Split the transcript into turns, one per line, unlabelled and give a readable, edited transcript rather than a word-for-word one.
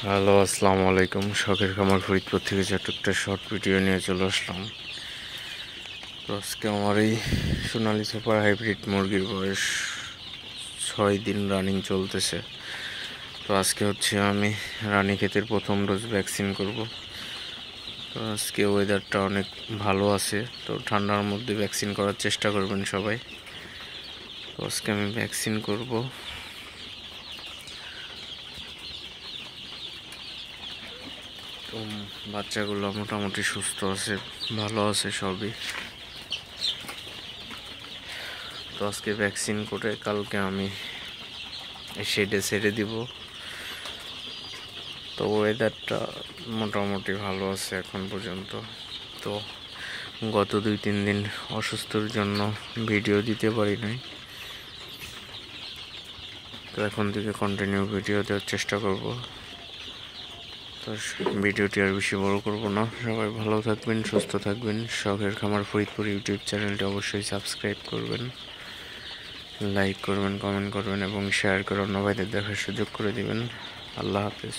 Hello, আসসালামু আলাইকুম। শখের খামার ফরিদপুর থেকে ছোট্ট একটা শর্ট ভিডিও নিয়ে চলে আসলাম। তো আজকে আমার এই সোনালি সুপার হাইব্রিড মুরগির বয়স 6 দিন রানিং চলতেছে। তো আজকে হচ্ছে আমি রানীক্ষেতের প্রথম ডোজ ভ্যাকসিন করব। তো আজকে ওয়েদারটা অনেক ভালো আছে, তো ঠান্ডার মধ্যে ভ্যাকসিন করার চেষ্টা করবেন সবাই। তো আজকে আমি ভ্যাকসিন করব। তো বাচ্চাগুলো মোটামুটি সুস্থ আছে, ভালো আছে সবই। তো আজকে ভ্যাকসিন করে কালকে আমি শেডে ছেড়ে দিব। তো ওয়েদারটা মোটামুটি ভালো আছে এখন পর্যন্ত। তো গত 2-3 দিন অসুস্থর জন্য ভিডিও দিতে পারি নাই। তো এখন থেকে কন্টিনিউ ভিডিও দেওয়ার চেষ্টা করব। তো ভিডিওটি আর বেশি বড় করব না। সবাই ভালো থাকবেন, সুস্থ থাকবেন। শখের খামার ফরিদপুর ইউটিউব চ্যানেলটি অবশ্যই সাবস্ক্রাইব করবেন, লাইক করবেন, কমেন্ট করবেন এবং শেয়ার করে অন্য ভাইদের দেখার সুযোগ করে দিবেন। আল্লাহ হাফেজ।